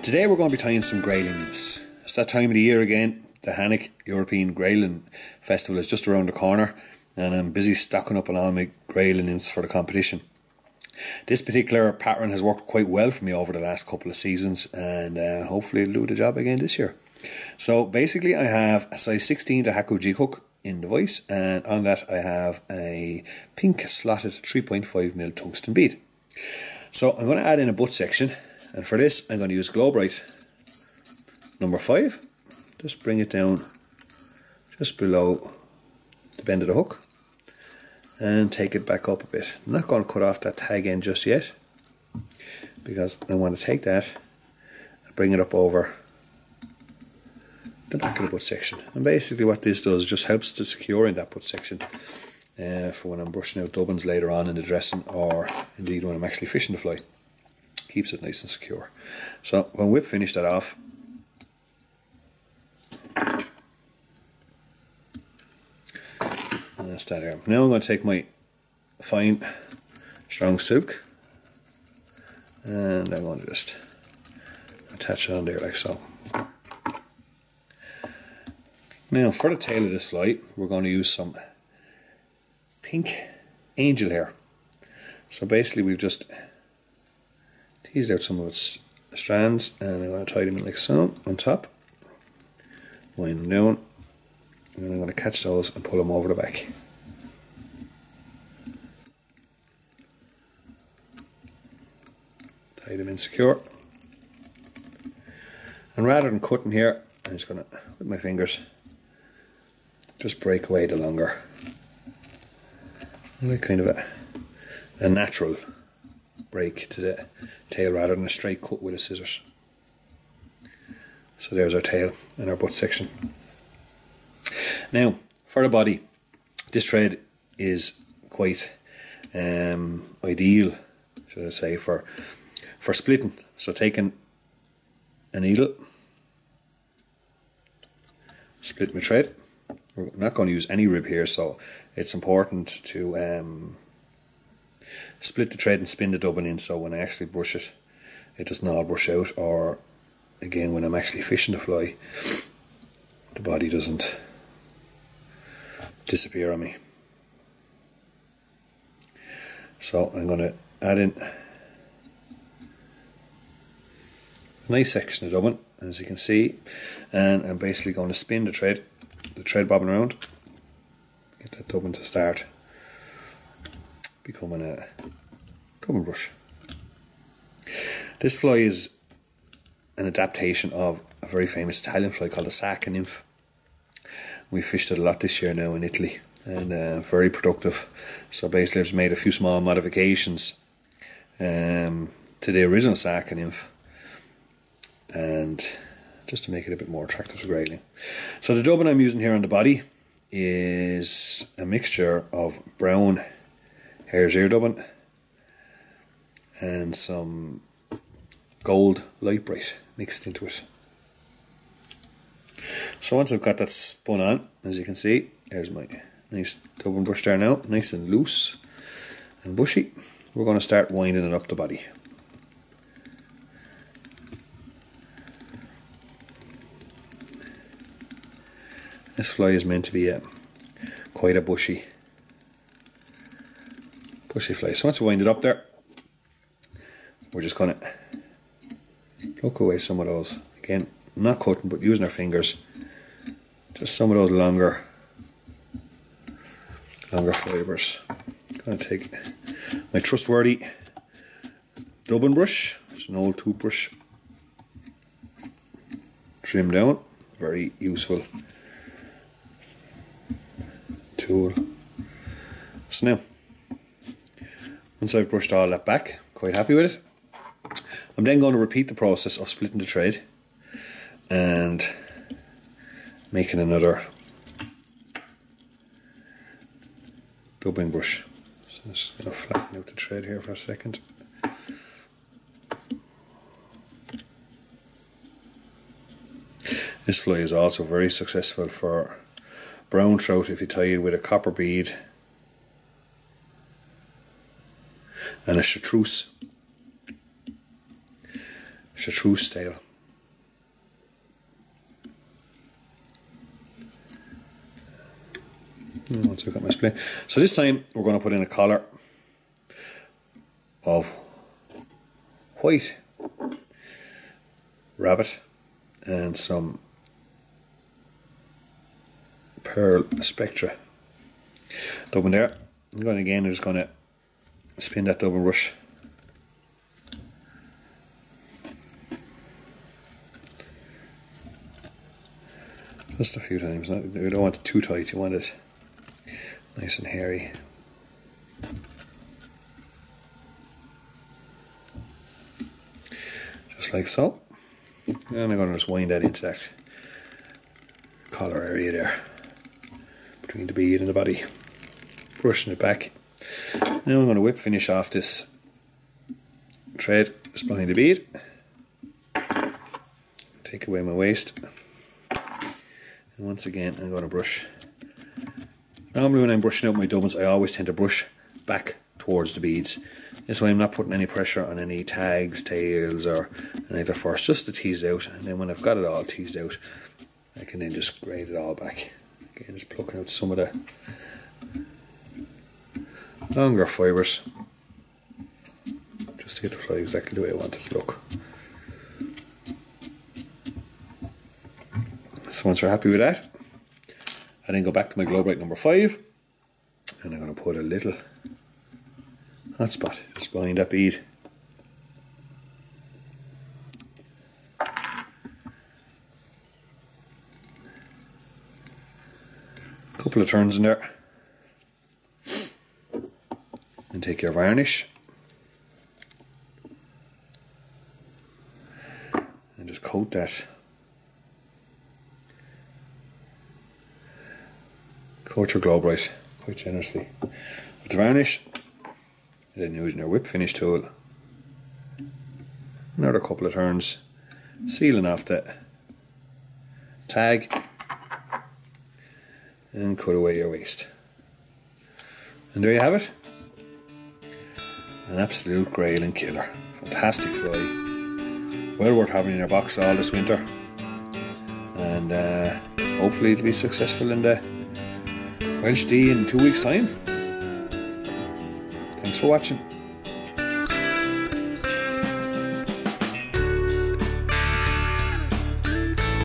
Today we're going to be tying some Grayling nymphs. It's that time of the year again. The Hannock European Grayling Festival is just around the corner and I'm busy stocking up on all my Grayling nymphs for the competition. This particular pattern has worked quite well for me over the last couple of seasons and hopefully it'll do the job again this year. So basically I have a size 16 Daihaku Jig hook in the vise, and on that I have a pink slotted 3.5mm tungsten bead. So I'm going to add in a butt section, and for this I'm going to use Globe Right number 5. Just bring it down just below the bend of the hook and take it back up a bit. I'm not going to cut off that tag end just yet because I want to take that and bring it up over the back of the butt section. And basically what this does just helps to secure in that butt section for when I'm brushing out dubbins later on in the dressing, or indeed when I'm actually fishing the fly. Keeps it nice and secure. So when we finish that off, and that's that there. Now I'm going to take my fine strong silk and I'm going to just attach it on there like so. Now for the tail of this fly we're going to use some pink angel hair. So basically we've just teased out some of its strands and I'm going to tie them in like so on top, wind them down, and then I'm going to catch those and pull them over the back. Tie them in secure, and rather than cutting here I'm just going to, with my fingers, just break away the longer. Like kind of a natural break to the tail rather than a straight cut with the scissors. So there's our tail and our butt section. Now for the body, this thread is quite ideal, should I say, for splitting. So taking a needle, split my thread. We're not going to use any rib here, so it's important to split the thread and spin the dubbin in, so when I actually brush it, it doesn't all brush out, or again when I'm actually fishing the fly, the body doesn't disappear on me. So I'm going to add in a nice section of dubbin, as you can see, and I'm basically going to spin the thread bobbing around, get that dubbin to start becoming a dubbin brush. This fly is an adaptation of a very famous Italian fly called the Sarca Nymph. We fished it a lot this year now in Italy, and very productive. So basically I've just made a few small modifications to the original Sarca Nymph, and just to make it a bit more attractive to Grayling. So the dubbin I'm using here on the body is a mixture of brown hare's ear dubbin and some gold light bright mixed into it. So once I've got that spun on, as you can see, there's my nice dubbin brush there now, nice and loose and bushy. We're going to start winding it up the body. This fly is meant to be quite a bushy fly. So once we wind it up there, we're just going to pluck away some of those. Again, not cutting but using our fingers. Just some of those longer fibres. I'm going to take my trustworthy dubbin brush. It's an old toothbrush. Trim down. Very useful tool. So now, once I've brushed all that back, quite happy with it, I'm then going to repeat the process of splitting the thread and making another dubbin brush. So I'm just going to flatten out the thread here for a second. This fly is also very successful for brown trout if you tie it with a copper bead and a chartreuse tail. Once I've got my split. So this time we're going to put in a collar of white rabbit and some pearl spectra dubbing there. I'm going again, I'm just going to spin that double brush. Just a few times. You don't want it too tight, you want it nice and hairy. Just like so. And I'm going to just wind that into that collar area there, between the bead and the body. Brushing it back. Now I'm going to whip finish off this thread just behind the bead. Take away my waste. And once again I'm going to brush. Normally when I'm brushing out my doublings I always tend to brush back towards the beads. This way I'm not putting any pressure on any tags, tails or anything first, just to tease it out, and then when I've got it all teased out I can then just grade it all back. Again, just plucking out some of the longer fibres just to get the fly exactly the way I want it to look. So once we're happy with that, I then go back to my glow bright number 5 and I'm going to put a little hot spot just behind that bead. Couple of turns in there. And take your varnish and just coat that. Coat your glow bright quite generously with the varnish, and then using your whip finish tool. Another couple of turns, sealing off the tag, and cut away your waste. And there you have it. An absolute Grayling killer. Fantastic fly. Well worth having in your box all this winter. And hopefully it'll be successful in the Welsh D in 2 weeks' time. Thanks for watching.